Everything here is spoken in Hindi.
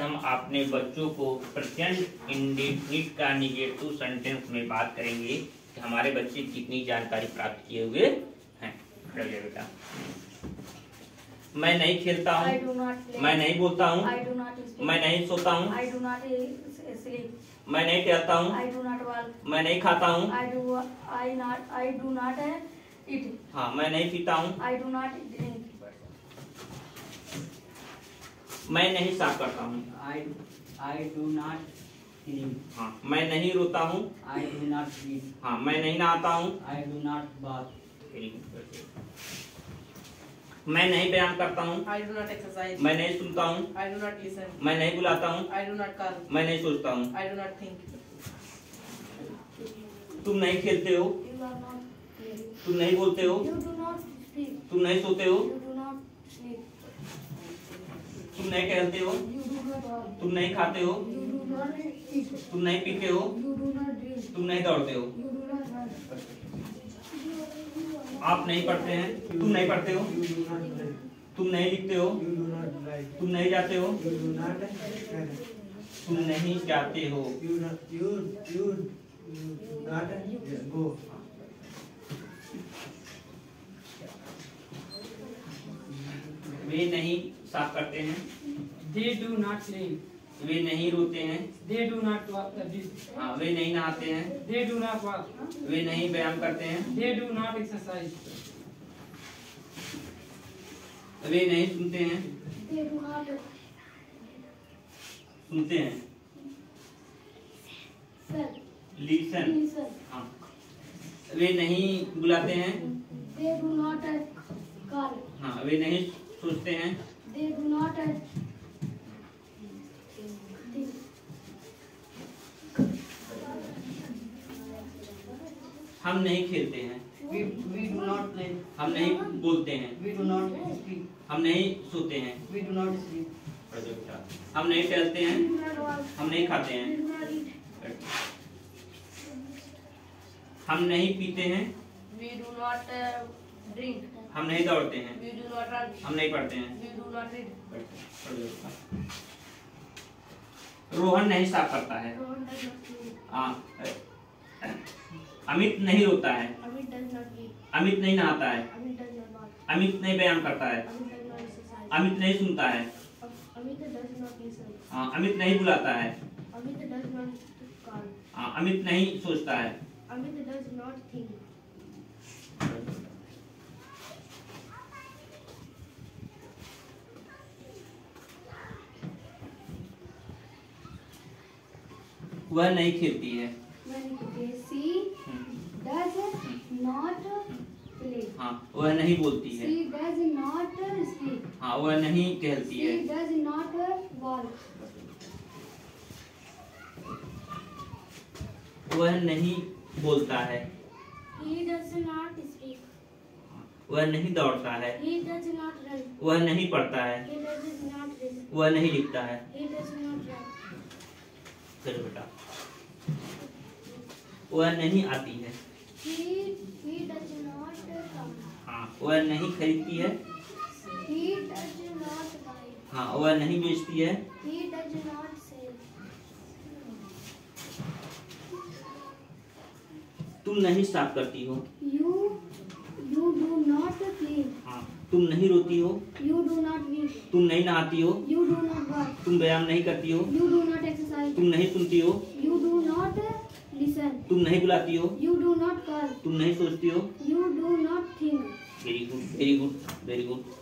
आज हम अपने बच्चों को प्रेजेंट इंडेफिनिट का निगेटिव सेंटेंस में बात करेंगे कि हमारे बच्चे कितनी जानकारी प्राप्त किए हुए हैं। बेटा, मैं नहीं खेलता हूँ, मैं नहीं बोलता हूँ, मैं नहीं सोता हूँ, मैं नहीं टहलता हूँ, मैं नहीं खाता हूँ, हाँ मैं नहीं पीता हूँ, मैं नहीं साफ करता हूँ, I do not clean. हाँ मैं नहीं रोता हूँ, I do not weep. हाँ मैं नहीं नहाता हूँ, I do not bath. मैं नहीं व्यायाम करता हूँ, I do not exercise. मैं नहीं सुनता हूँ, I do not listen. मैं नहीं बुलाता हूँ, I do not call. मैं नहीं सोचता हूँ। I do not think. तुम नहीं खेलते हो, तुम नहीं बोलते हो, तुम नहीं सोते हो, तुम नहीं टहलते हो, तुम नहीं खाते हो, तुम नहीं पीते हो, तुम नहीं दौड़ते हो, आप नहीं पढ़ते हैं, तुम नहीं पढ़ते हो, तुम नहीं लिखते हो, तुम नहीं जाते हो, तुम नहीं जाते हो, वे नहीं साफ करते हैं, They do not clean. वे नहीं रोते हैं, They do not walk. हाँ वे नहीं नहाते हैं, They do not walk. वे नहीं व्यायाम करते हैं, They do not exercise. वे नहीं सुनते हैं, सुनते हैं, लिसन, हाँ वे नहीं बुलाते हैं, हाँ वे नहीं सोचते हैं, हम नहीं खेलते हैं, We do not play. हम नहीं बोलते हैं, We do not speak. हम नहीं सोते हैं, We do not sleep. हम नहीं टहलते हैं, हम नहीं खाते हैं, हम नहीं पीते हैं, We do not drink. हम नहीं दौड़ते हैं, We do not run. हम नहीं पढ़ते हैं। We do not read. Rohan नहीं साफ करता है, हाँ अमित नहीं रोता है, अमित नहीं नहाता है, अमित नहीं व्यायाम करता है, अमित नहीं सुनता है, हाँ अमित नहीं बुलाता है, हाँ अमित नहीं सोचता है। वह नहीं खेलती है, हाँ वह नहीं बोलती है, हाँ वह नहीं टहलती है, वह नहीं बोलता है, वह नहीं दौड़ता है, वह नहीं पढ़ता है, वह नहीं लिखता है। चलो बेटा, वह नहीं आती है, हाँ वह नहीं खरीदती है, हाँ वह नहीं बेचती है, तुम नहीं साफ करती हो, हाँ तुम नहीं रोती हो, तुम नहीं नहाती हो, तुम व्यायाम नहीं करती हो, तुम नहीं सुनती हो, तुम नहीं बुलाती हो, तुम नहीं सोचती हो। Very good, very good, very good.